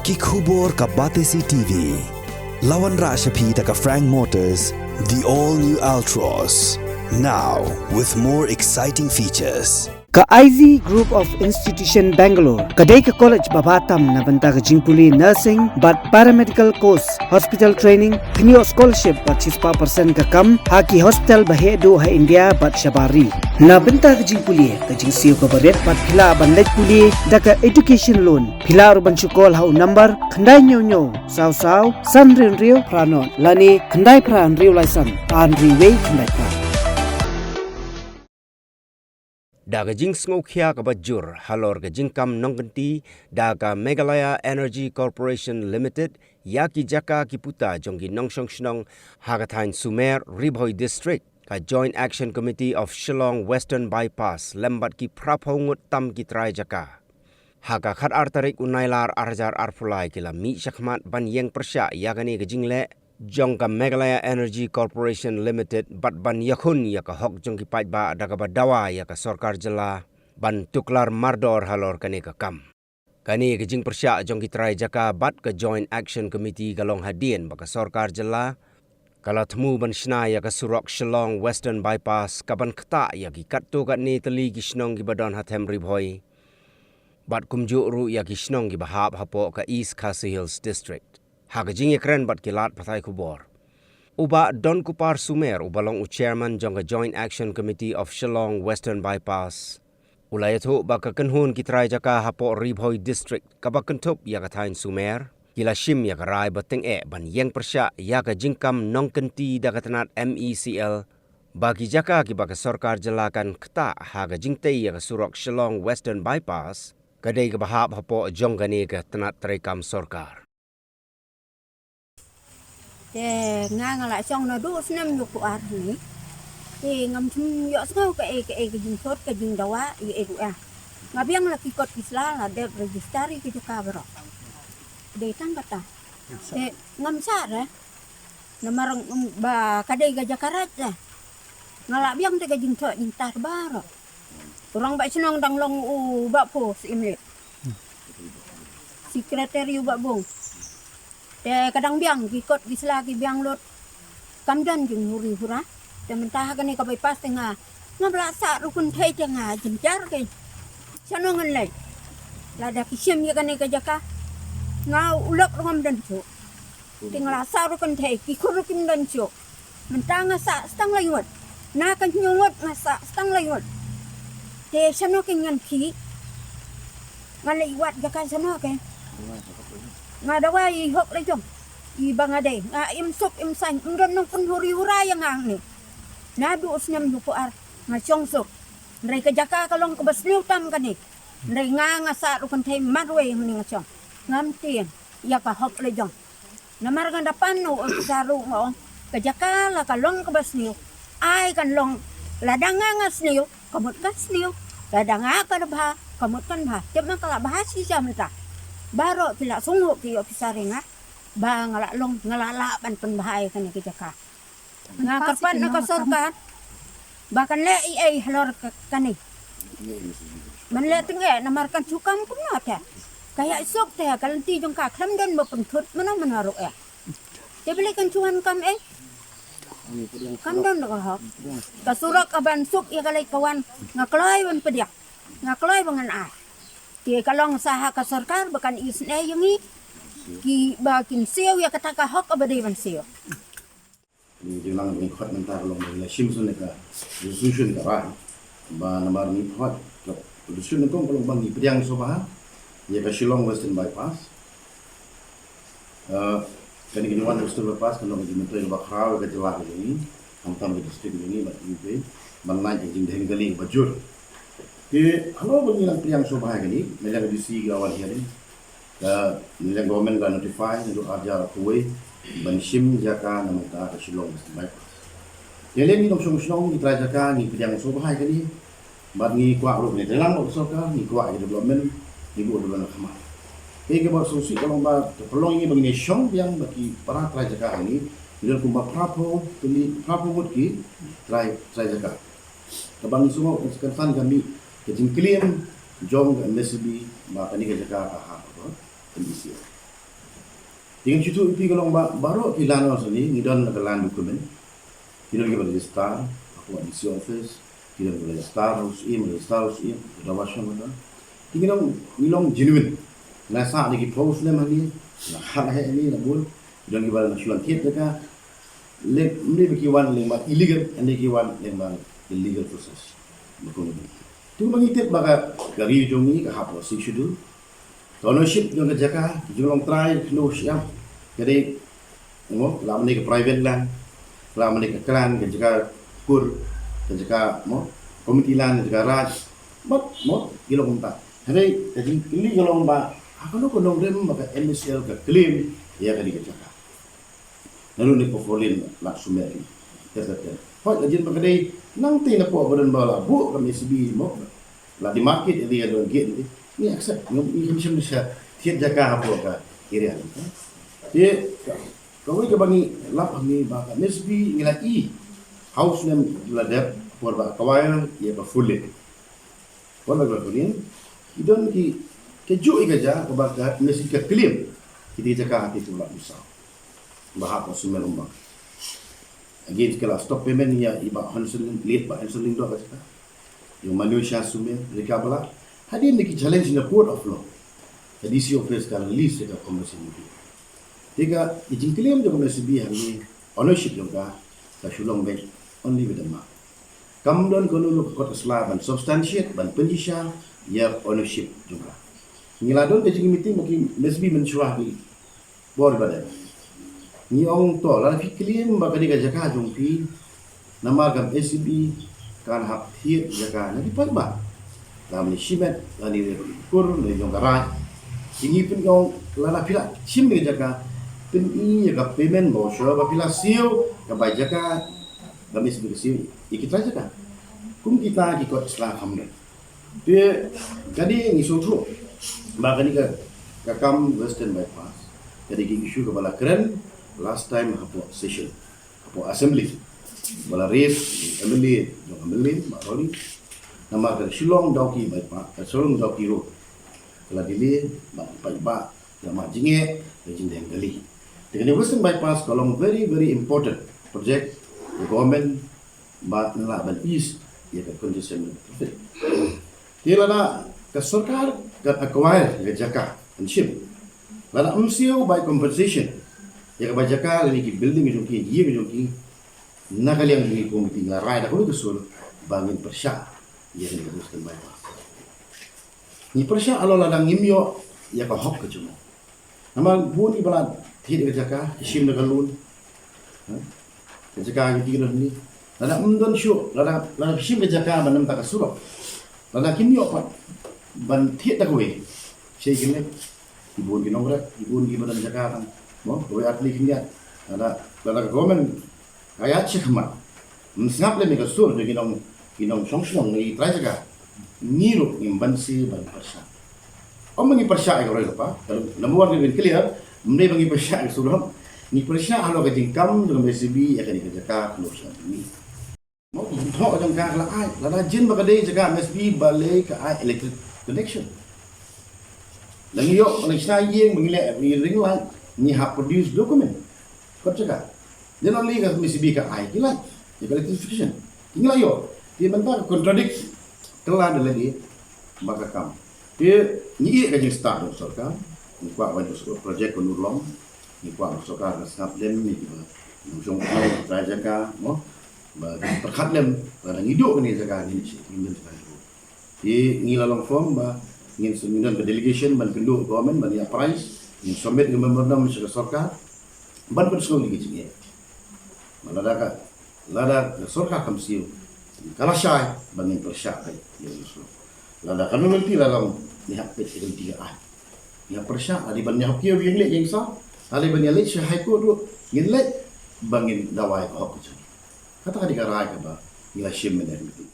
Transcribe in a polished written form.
Kikubor ka Batesi TV. Lawan Rashapi taka Frank Motors, the all-new Altros. Now, with more exciting features. Ka IZ Group of Institution Bangalore, kadai ka college babatam na banta ka jingpuli nursing but paramedical course, hospital training, pinyo scholarship but 6% ka kam, haki hospital bahedo ha India but shabari. Na banta ka jingpuli, ka jingsiyo ka baret but pila bandaj puli, daka education loan, pila ruban syukol hau number, kandai nyo, saw, san rio pranon, lani kandai pran rio laisan, pan riway kandai pran. Daga jing sngokia ka bajur halor ka jingkam nongganti daga Meghalaya Energy Corporation Limited yaki jaka kiputa jonggi nongsong shnong hagatain Sumer Ribhoi District ka Joint Action Committee of Shillong Western Bypass lembat ki praphongut tam ki trai jaka haga khat artarik unailar arjar arfulai kila mi shakmat ban yeng persya yagani ka jingle jongka Meghalaya Energy Corporation Limited bat ban yakun yaka hok jongki pait ba daga badawa yaka sorkar jela ban tuklar mardor halor kane ka kam. Kani ke jing persya jongki trai jaka bat ke Joint Action Committee galong hadien baka sorkar jela kala temu ban shna yaka surok Shillong Western Bypass kaban kta yaki katto kat ni teli ki shnong ki badon hatem ribhoi bat kumju ru yaki shnong ki bahap hapo ka East Khasi Hills District. Hagajing ekren bat kilat patai kubor. Uba Don Kupar Sumer ubalong chairman jong Joint Action Committee of Shillong Western Bypass. Ulayatu baka kenhun kitrai jaka hapo Ribhoi District kabakentup yakatain Sumer. Kila shim yakarai bating ban yang persya yaka jingkam nongkenti dakatanat MECL. Bagi jaka kibaka sorkar jelakan kta hagajing tei yaka surok Shillong Western Bypass. Kadai kabahap hapo jong gani ka tanat terekam sorkar. Nga lại xong nó đu xem nhục của ar này thì ngầm chung dọ sao cái dinh sốt cái dinh đầu á cái của ngà biang là kikot kisla là đẹp registry cái juga bro để tăng kata thì ngầm sa đấy namarang ba kadai gajah karat lah ngala biang te cái dinh sốt dinh tar baro orang baik senang dang long bak po si imle sekretari bak bong kadang biang kikot gisla ki biang lot kamdan jung huri hura te mentah kani ka bypass tengah ngablasa rukun thai tengah jenjar ke sano ngan lai lada kisim ya kani ka jaka ngau ulak ngam dan chu tingala sa rukun thai ki kurukim dan chu mentah ngasa stang layot na kan nyungot ngasa stang layot te sano ke ngan ki ngalai wat jaka sano ke nga dawa I hok le jong I bangade nga im sok im san ngon nong pun huri hura yang ang ni na du usnyam yu ar nga chong sok ndai ka jaka kalong ka basniu tam kani ndai nga sa ru kan thai marwe ni nga chong ngam tien ya ka hok le jong na mar ga dapan no saru mo ka jaka la kalong ka basniu ai kan long la danga nga sniu kamut ka sniu la danga ka ba kamut kan ba tem ka ba si jam ta baro pila sungo ki ofisaringa ba ngalala ban penbahai kan ki jaka nga karpan na kasorkan bahkan le ai halor kani man le tinge namarkan cukam kumna ta kaya sok ta kalanti jong ka kham dan bapengkut mana menaro dia beli kan cuan kam kam dan ko ha kasurak aban suk ya kalai kawan ngakloi wan pediak ngakloi bangan Ki kalong saha ka sarkar bakan isne yangi ki bakin seo ya kataka hok abade ban seo. Ni jelang ni khot mentar long la shimsun ka resolution ka ra ba namar ni khot ka resolution ko kalong bang ni priang so ba ya ka Shillong Western Bypass. Kani kini wan Western Bypass kan long jimento ba khaw ka jawab ni antam district ni ba ni ban naik jing den gali bajur. Kalau pengilang priang sobah ini, melang disi gawan hari, melang government kan notify untuk ajar kuai, bansim jaka nama ta ke Shillong Bypass. Jadi ni dong Shillong kita jaka ni priang sobah ini, bad ni kuat lu ni dalam usaha ni kuat development ni buat development khamat. Ini buat solusi kalau bah pelong ini begini Shillong yang bagi para jaka ini, dia kumba prapo mutki jaka. Kabang semua sekarang kami Kejing klaim jong MSB makani ka jaka ha apa kondisi. Dengan situ ipi kalau baru kilan sini ngidon kelan dokumen. Kita lagi pada star, aku ada di office, kita pada star house in, rawasnya mana. Kita ngilong genuine. Nasa lagi post le mani, nak hal ini nak bol. Kita lagi pada nasional tiap dekat. Ini berkiwan lembang illegal, ini kiwan lembang illegal process. Betul. Tu mengitip baga gari jongi ke haplo si schedule. Ownership yang kerja jolong try no siap. Jadi mo lama ni ke private land, lama ni ke klan kerja kur kerja mo komiti land kerja raj. Mo gilong ta. Jadi ini gilong ba apa no konong dem maka MSL ke claim ya kali kerja. Lalu ni portfolio nak sumeri. Terus hoi lajin pakai nanti na po badan bala bu kami SB mo la di market dia don get ni accept ni macam bisa tiap jaga apa ka kira ni dia kau ke bagi lap ni ba SB ngilai house nem ladap por ba kawayan ya ba full wala ba kulin idon ki keju igaja ko ba mesti ke claim kita jaga hati tu la usah bahak konsumen umbang again kalau stop payment ya iba hanseling late ba hanseling do ka yung manusia sumen recover hadin ni challenge in the court of law the DC office can release the commission ni tiga ijin claim de commission bi hari ownership juga ta shulong be only with the mark kam don kono lu court slab and substantiate ban penjisha ya ownership juga ngiladon ke jing meeting mungkin lesbi mensyuah bi bor badan ni ong to la fi claim ba kadi ka jaka jongpi nama gam SCB kan hak hiat jaga ni pat ba lam ni simet ani kur ni jong garai ini pun kau lala pila sim ni jaga pun i jaga payment mo so ba pila siu ka ba jaga gam SCB siu ikitra jaga kum kita ikut Islam hamne dia jadi ni sotro ba kani ka kam western bypass jadi ki isu ka bala keren last time hapo session hapo assembly bala race emily maroli nama ke Shillong Dauki bypass Shillong Dauki road kala dili ba nama jinge jing deng gali dengan western bypass kolong very important project the government ba nala ban east ya ke congestion traffic dia lana ke sarkar ke acquire ke jaka and ship lana umsiu by compensation ya ke jaka lagi building jongki ye jongki nakali yang di komiti ngarai dah kalau kesul bangin persya ya ni teruskan bypass ni persya alo ladang ngimyo ya ka hok ke cuma nama buni bala thid ke jaka sim na kalun ke jaka ni kira ni lada undon syu lada sim ke jaka banam ta kasurok lada kimyo pat ban thid ta kowe sei gine ibun ki nongrat ibun ki badan jaka kan mo kowe atli kinya lada government kaya cekmat mensngap le mega sur de ginong songshong ni trajaga niru imbansi ban persya mengi persya ay korel pa number 1 bin clear mne bangi persya ay suram ni persya halo ke jingkam dengan BCB ya kan kerja kelusan ni mau ho jang ka la ai la jin ba kadai jaga MSB balai ka ai electric connection langi yo nang snayeng mengile ring light ni ha produce document kerja dia nak lihat MSB ke ai gila dia electrification gila yo dia bentar contradict telah ada lagi maka kam dia ni ke jing start do sarkar ni kwa wajib project konurlong ni kwa sarkar nasab lem ni ba jong raja ka mo ba perkhat lem ba ngiduk ni jaga ni ingin sekali di ngilalong form ba ingin seminar ke delegation ban penduk government ban ya price ingin submit ke memorandum ke sarkar ban perskong lagi jing lada sorka kamsiu kala syai bangin persya ai ya usul lada kan nanti dalam ni hak pet itu tiga ai ya persya adi ban hak kieu yang le yang sa ali ban le syai ko do ngin le bangin dawai ko ko kata ka digarai ka ba ila shim men itu